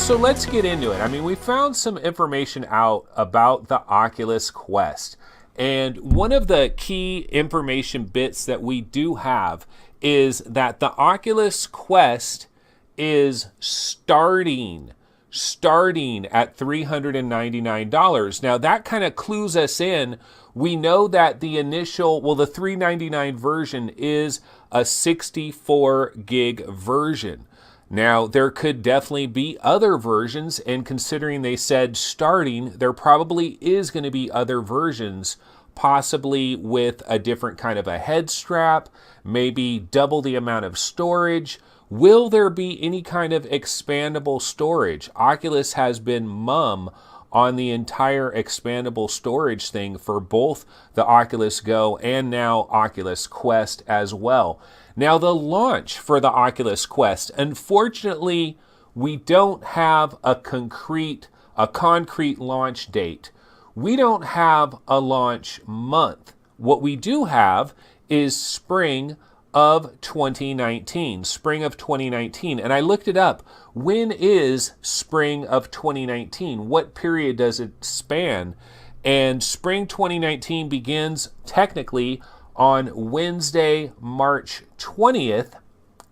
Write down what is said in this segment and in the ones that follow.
So let's get into it. I mean, we found some information out about the Oculus Quest. And one of the key information bits that we do have is that the Oculus Quest is starting at $399. Now that kind of clues us in. We know that the initial, the $399 version is a 64 gig version. Now there could definitely be other versions, and considering they said starting, there probably is going to be other versions, possibly with a different kind of a head strap, maybe double the amount of storage. Will there be any kind of expandable storage? Oculus has been mum on the entire expandable storage thing for both the Oculus Go and now Oculus Quest as well. Now the launch for the Oculus Quest, unfortunately, we don't have a concrete launch date. We don't have a launch month. What we do have is spring of 2019. And I looked it up. When is spring of 2019? What period does it span? And spring 2019 begins technically on Wednesday, March 20th,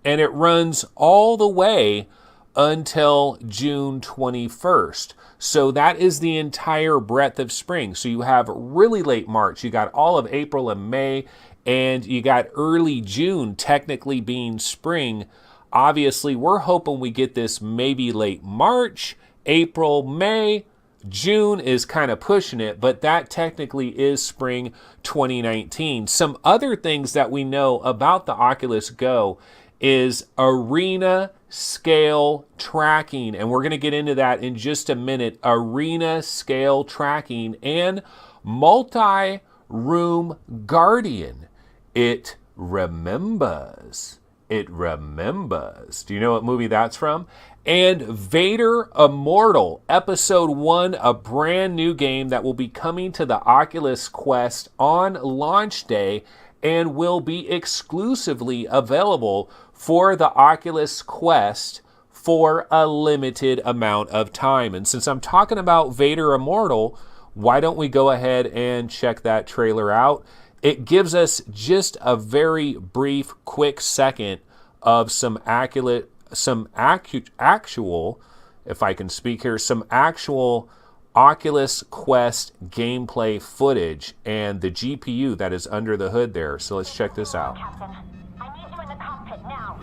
and it runs all the way until June 21st. So that is the entire breadth of spring. So you have really late March, you got all of April and May, and you got early June technically being spring. Obviously, we're hoping we get this maybe late March, April, May. June is kind of pushing it, but that technically is spring 2019. Some other things that we know about the Oculus Go is arena scale tracking, and we're going to get into that in just a minute. Arena scale tracking and multi-room guardian. It remembers. Do you know what movie that's from? And Vader Immortal, Episode 1, a brand new game that will be coming to the Oculus Quest on launch day and will be exclusively available for the Oculus Quest for a limited amount of time. And since I'm talking about Vader Immortal, why don't we go ahead and check that trailer out? It gives us just a very brief, quick second of some actual, if I can speak here, some actual Oculus Quest gameplay footage and the GPU that is under the hood there. So let's check this out. Captain, I need you in the cockpit now.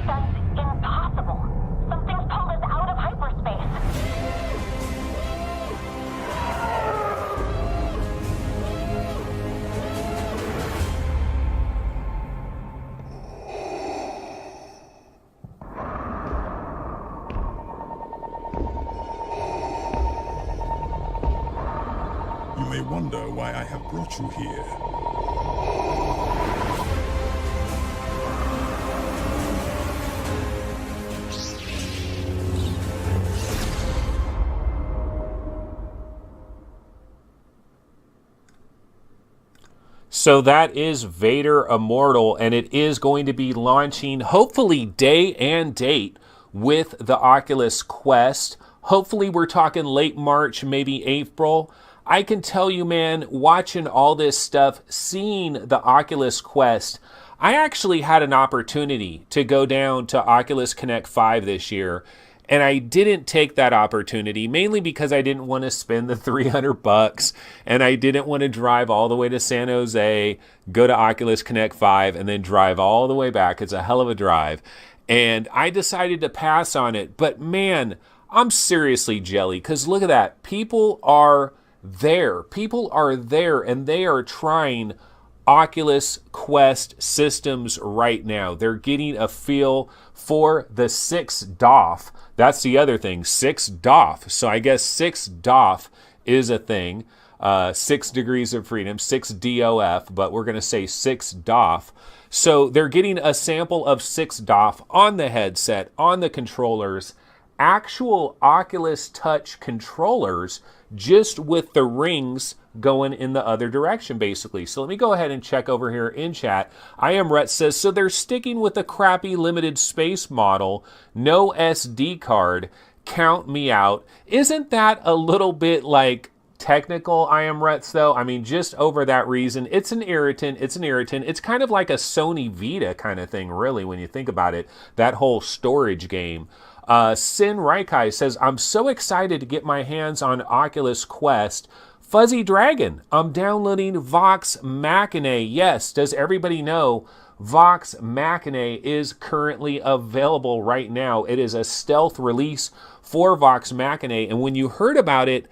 That's impossible. Something's pulled us out of hyperspace. You may wonder why I have brought you here. So that is Vader Immortal, and it is going to be launching hopefully day and date with the Oculus Quest. Hopefully we're talking late March, maybe April. I can tell you, man, watching all this stuff, seeing the Oculus Quest, I actually had an opportunity to go down to Oculus Connect 5 this year, and I didn't take that opportunity, mainly because I didn't want to spend the $300 and I didn't want to drive all the way to San Jose, go to Oculus Connect 5, and then drive all the way back. It's a hell of a drive. And I decided to pass on it. But man, I'm seriously jelly, because look at that. People are there, and they are trying Oculus Quest systems right now. They're getting a feel for the 6 DOF. That's the other thing, 6 DOF. So I guess 6 DOF is a thing. 6 degrees of freedom, 6 DOF, but we're going to say 6 DOF. So they're getting a sample of 6 DOF on the headset, on the controllers. Actual Oculus Touch controllers just with the rings going in the other direction, basically. So let me go ahead and check over here in chat. I am Rhett says, so they're sticking with a crappy limited space model, no SD card, count me out. Isn't that a little bit like technical, I am Rhett, though? I mean, just over that reason, it's an irritant. It's kind of like a Sony Vita kind of thing, really, when you think about it, that whole storage game. Sin Raikai says, I'm so excited to get my hands on Oculus Quest. Fuzzy Dragon, I'm downloading Vox Machinae. Yes, does everybody know Vox Machinae is currently available right now? It is a stealth release for Vox Machinae, and when you heard about it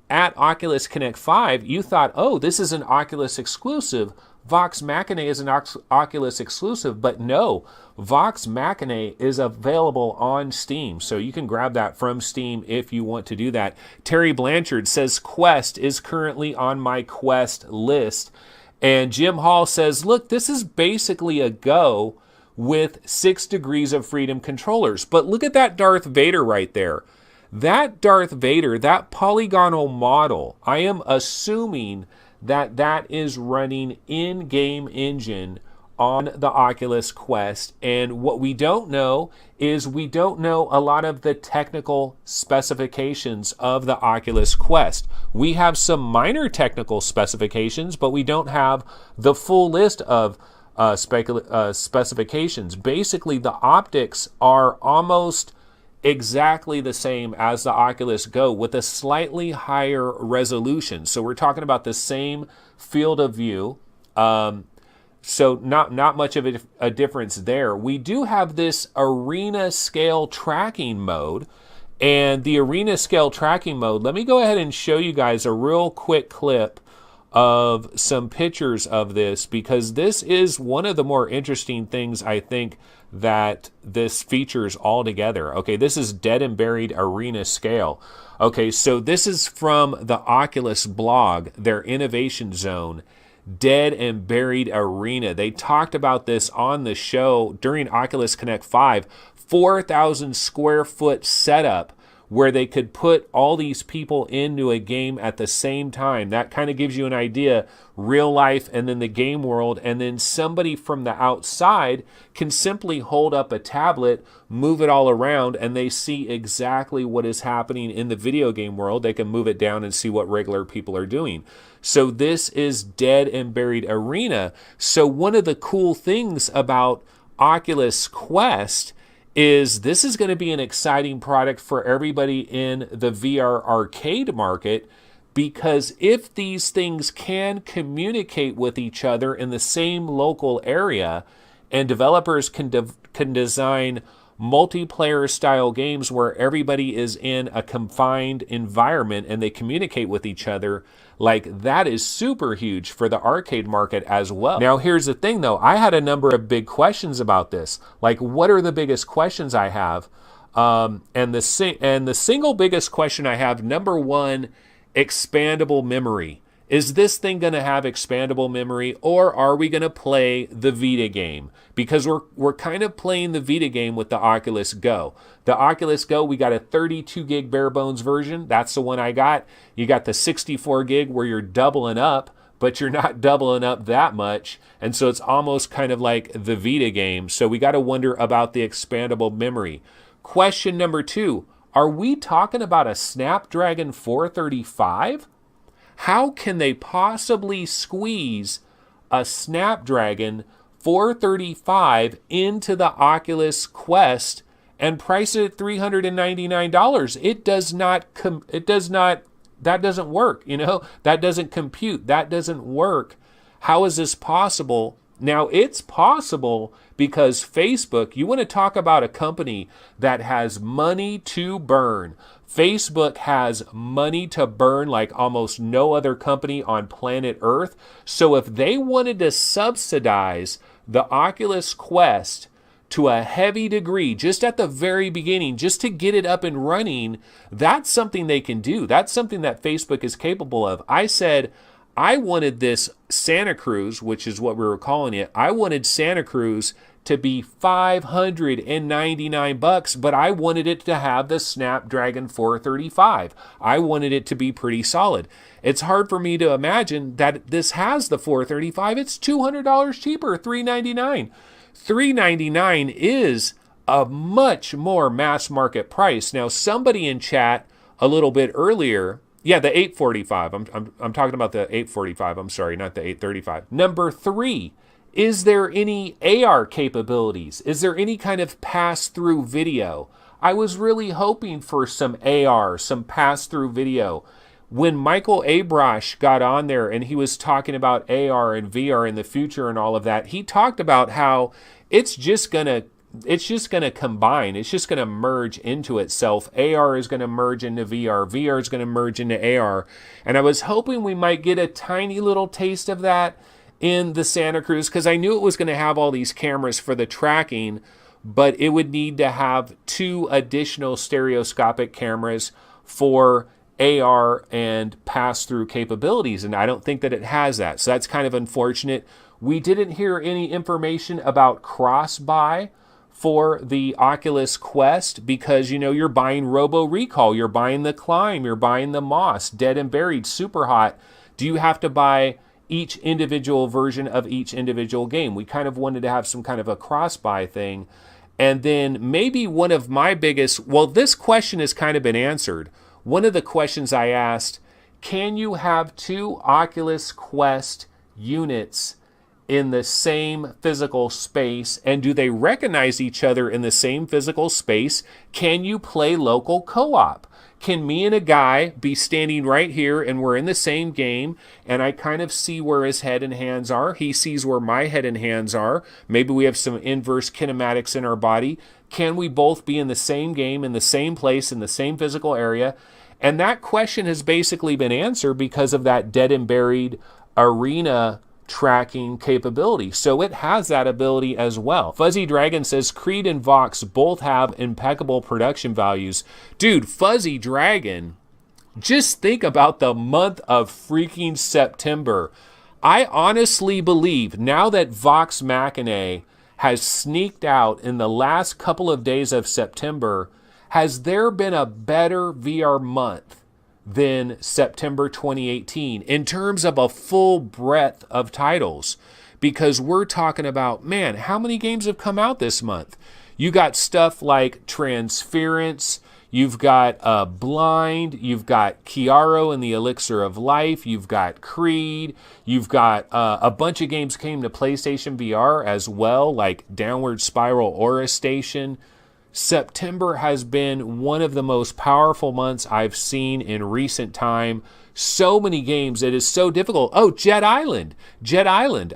at Oculus Connect 5, you thought, oh, this is an Oculus exclusive. Vox Machinae is an Oculus exclusive, but no, Vox Machinae is available on Steam, so you can grab that from Steam if you want to do that. Terry Blanchard says Quest is currently on my Quest list, and Jim Hall says, look, this is basically a Go with 6 degrees of freedom controllers, but look at that Darth Vader right there. That Darth Vader, that polygonal model, I am assuming that that is running in-game engine on the Oculus Quest. And what we don't know is we don't know a lot of the technical specifications of the Oculus Quest. We have some minor technical specifications, but we don't have the full list of specifications. Basically, the optics are almost exactly the same as the Oculus Go with a slightly higher resolution. So we're talking about the same field of view. So not much of a difference there. We do have this arena scale tracking mode. And the arena scale tracking mode, let me go ahead and show you guys a real quick clip of some pictures of this, because this is one of the more interesting things I think that this features altogether. Okay, this is Dead and Buried Arena Scale. Okay, so this is from the Oculus blog, their innovation zone, Dead and Buried Arena. They talked about this on the show during Oculus Connect 5, 4,000 square foot setup where they could put all these people into a game at the same time. That kind of gives you an idea, real life and then the game world, and then somebody from the outside can simply hold up a tablet, move it all around, and they see exactly what is happening in the video game world. They can move it down and see what regular people are doing. So this is Dead and Buried Arena. So one of the cool things about Oculus Quest is this is going to be an exciting product for everybody in the VR arcade market, because if these things can communicate with each other in the same local area, and developers can design multiplayer style games where everybody is in a confined environment and they communicate with each other, like, that is super huge for the arcade market as well. Now, here's the thing though. I had a number of big questions about this. Like, what are the biggest questions I have? And the single biggest question I have, number one, expandable memory. Is this thing going to have expandable memory, or are we going to play the Vita game? Because we're kind of playing the Vita game with the Oculus Go. The Oculus Go, we got a 32 gig bare bones version. That's the one I got. You got the 64 gig where you're doubling up, but you're not doubling up that much. And so it's almost kind of like the Vita game. So we got to wonder about the expandable memory. Question number two, are we talking about a Snapdragon 435? How can they possibly squeeze a Snapdragon 435 into the Oculus Quest and price it at $399? It does not, that doesn't work, that doesn't compute, that doesn't work. How is this possible? Now, it's possible because Facebook, you want to talk about a company that has money to burn. Facebook has money to burn like almost no other company on planet Earth. So if they wanted to subsidize the Oculus Quest to a heavy degree, just at the very beginning, just to get it up and running, that's something they can do. That's something that Facebook is capable of. I said I wanted this Santa Cruz, which is what we were calling it. I wanted Santa Cruz to be $599, but I wanted it to have the Snapdragon 435. I wanted it to be pretty solid. It's hard for me to imagine that this has the 435. It's $200 cheaper, $399. $399 is a much more mass market price. Now, somebody in chat a little bit earlier, yeah, the 845. I'm talking about the 845. I'm sorry, not the 835. Number 3. Is there any AR capabilities? Is there any kind of pass-through video? I was really hoping for some AR, some pass-through video. When Michael Abrash got on there and he was talking about AR and VR in the future and all of that, he talked about how it's just gonna combine. It's just gonna merge into itself. AR is gonna merge into VR. VR is gonna merge into AR. And I was hoping we might get a tiny little taste of that in the Santa Cruz, because I knew it was going to have all these cameras for the tracking, but it would need to have 2 additional stereoscopic cameras for AR and pass-through capabilities, and I don't think that it has that. So that's kind of unfortunate. We didn't hear any information about cross-buy for the Oculus Quest because, you know, you're buying Robo Recall, you're buying the Climb, you're buying the Moss, Dead and Buried, Super Hot. Do you have to buy each individual version of each individual game? We kind of wanted to have some kind of a cross-buy thing. And then maybe one of my biggest, well, this question has kind of been answered. One of the questions I asked, can you have 2 Oculus Quest units in the same physical space, and do they recognize each other in the same physical space? Can you play local co-op? Can me and a guy be standing right here and we're in the same game and I kind of see where his head and hands are? He sees where my head and hands are. Maybe we have some inverse kinematics in our body. Can we both be in the same game, in the same place, in the same physical area? And that question has basically been answered because of that Dead and Buried arena tracking capability. So it has that ability as well. Fuzzy Dragon says Creed and Vox both have impeccable production values. Dude, Fuzzy Dragon, just think about the month of freaking September. I honestly believe now that Vox Machinae has sneaked out in the last couple of days of September, has there been a better VR month than September 2018 in terms of a full breadth of titles? Because we're talking about, man, how many games have come out this month? You got stuff like Transference, you've got Blind, you've got Chiaro and the Elixir of Life, you've got Creed, you've got a bunch of games came to PlayStation VR as well, like Downward Spiral Aura Station. September has been one of the most powerful months I've seen in recent time. So many games, it is so difficult. Oh, Jet Island.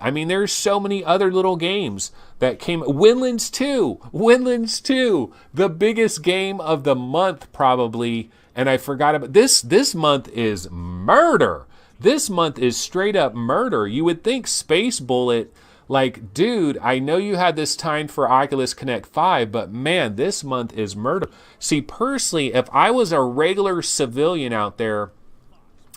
I mean, there's so many other little games that came. Windlands 2, the biggest game of the month probably. And I forgot about this. This month is murder. This month is straight up murder. You would think Space Bullet, like, dude, I know you had this time for Oculus Connect 5, but man, this month is murder. See, personally, if I was a regular civilian out there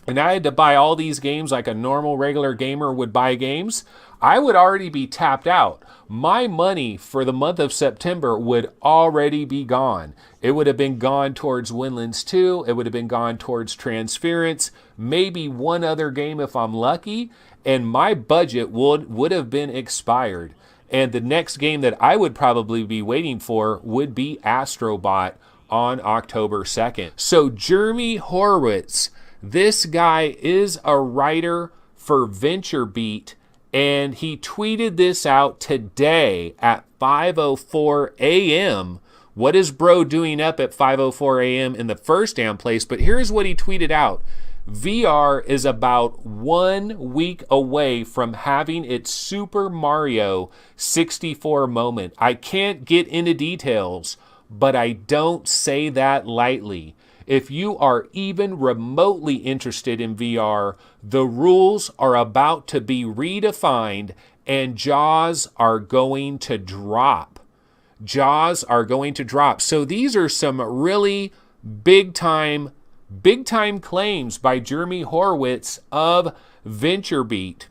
and I had to buy all these games like a normal regular gamer would buy games, I would already be tapped out. My money for the month of September would already be gone. It would have been gone towards Windlands 2. It would have been gone towards Transference. Maybe one other game if I'm lucky. And my budget would have been expired. And the next game that I would probably be waiting for would be Astrobot on October 2nd. So Jeremy Horwitz, this guy is a writer for VentureBeat, and he tweeted this out today at 5:04 a.m. What is bro doing up at 5:04 a.m. in the first damn place? But here's what he tweeted out. VR is about 1 week away from having its Super Mario 64 moment. I can't get into details, but I don't say that lightly. If you are even remotely interested in VR, the rules are about to be redefined and jaws are going to drop. So these are some really big time claims by Jeremy Horwitz of VentureBeat.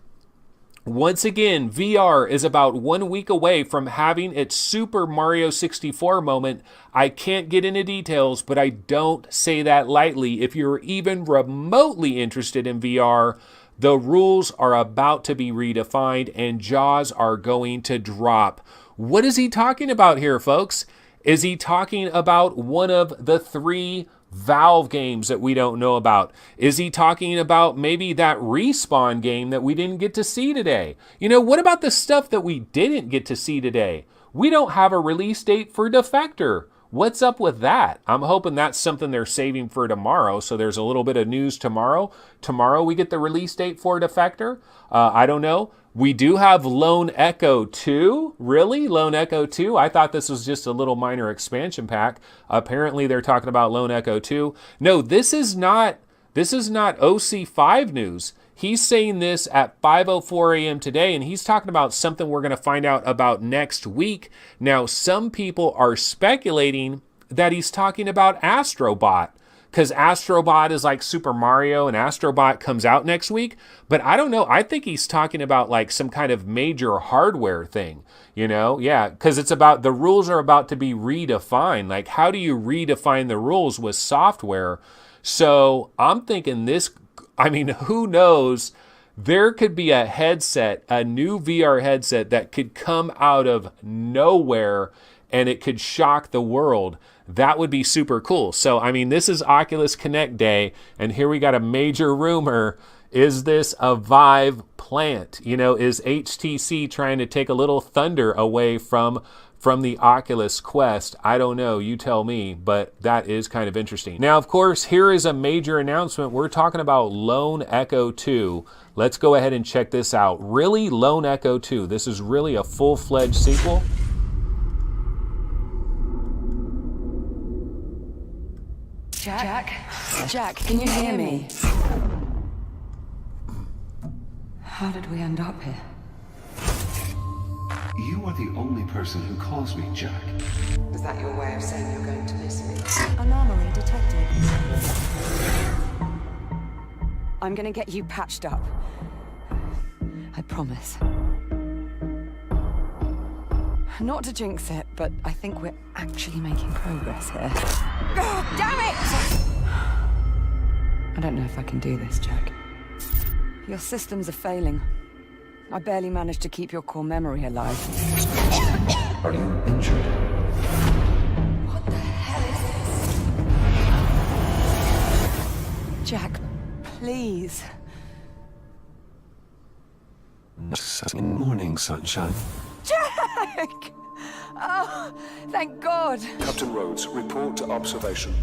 Once again, VR is about 1 week away from having its Super Mario 64 moment. I can't get into details, but I don't say that lightly. If you're even remotely interested in VR, the rules are about to be redefined and jaws are going to drop. What is he talking about here, folks? Is he talking about one of the 3 Valve games that we don't know about? Is he talking about maybe that Respawn game that we didn't get to see today? You know, what about the stuff that we didn't get to see today? We don't have a release date for Defector. What's up with that? I'm hoping that's something they're saving for tomorrow, so there's a little bit of news tomorrow. Tomorrow we get the release date for Defector. I don't know. We do have Lone Echo 2. Really? Lone Echo 2? I thought this was just a little minor expansion pack. Apparently they're talking about Lone Echo 2. No, this is not OC5 news. He's saying this at 5:04 a.m. today, and he's talking about something we're going to find out about next week. Now, some people are speculating that he's talking about Astrobot, because Astrobot is like Super Mario and Astrobot comes out next week. But I don't know. I think he's talking about like some kind of major hardware thing, you know? Yeah, because it's about the rules are about to be redefined. Like, how do you redefine the rules with software? So I'm thinking this, I mean, who knows? There could be a headset, a new VR headset that could come out of nowhere and it could shock the world. That would be super cool. So, I mean, this is Oculus Connect Day, and here we got a major rumor. Is this a Vive plant? You know, is HTC trying to take a little thunder away from the Oculus Quest? I don't know, you tell me, but that is kind of interesting. Now, of course, here is a major announcement. We're talking about Lone Echo 2. Let's go ahead and check this out. Really, Lone Echo 2? This is really a full-fledged sequel? Jack, can you hear me? How did we end up here? You are the only person who calls me Jack. Was that your way of saying you're going to miss me? Anomaly detected. I'm gonna get you patched up. I promise. Not to jinx it, but I think we're actually making progress here. Oh, damn it! I don't know if I can do this, Jack. Your systems are failing. I barely managed to keep your core memory alive. Are you injured? What the hell is this? Jack, please. Morning, sunshine. Jack! Oh, thank God. Captain Rhodes, report to observation.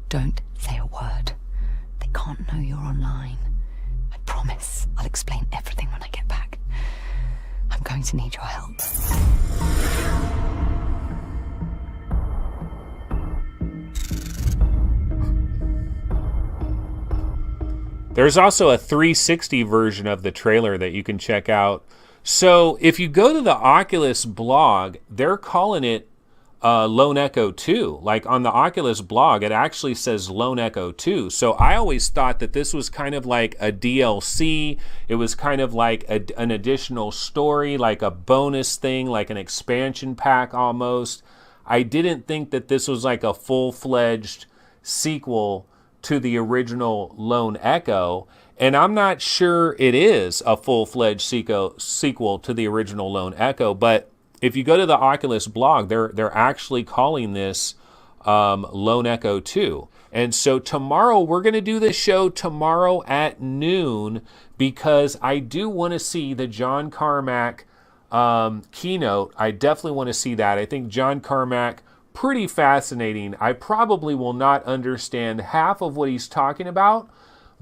Don't say a word. They can't know you're online. I promise I'll explain everything when I get back. I'm going to need your help. There's also a 360 version of the trailer that you can check out. So if you go to the Oculus blog, they're calling it Lone Echo 2. Like on the Oculus blog, it actually says Lone Echo 2. So I always thought that this was kind of like a DLC. It was kind of like an additional story, like a bonus thing, like an expansion pack almost. I didn't think that this was like a full-fledged sequel to the original Lone Echo. And I'm not sure it is a full-fledged sequel to the original Lone Echo, but if you go to the Oculus blog, they're actually calling this Lone Echo 2. And so tomorrow, we're going to do this show tomorrow at noon because I do want to see the John Carmack keynote. I definitely want to see that. I think John Carmack, pretty fascinating. I probably will not understand half of what he's talking about,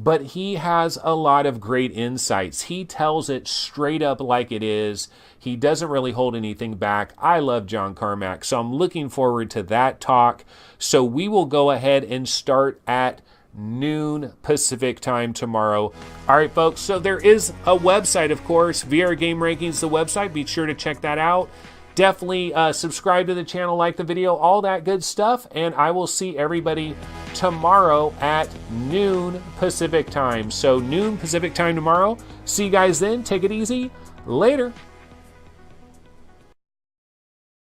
but he has a lot of great insights. He tells it straight up like it is. He doesn't really hold anything back. I love John Carmack, so I'm looking forward to that talk. So we will go ahead and start at noon Pacific time tomorrow. All right, folks, so there is a website, of course. VR Game Rankings, the website. Be sure to check that out. Definitely subscribe to the channel, like the video, all that good stuff, and I will see everybody tomorrow at noon Pacific time. So noon Pacific time tomorrow. See you guys then. Take it easy. Later.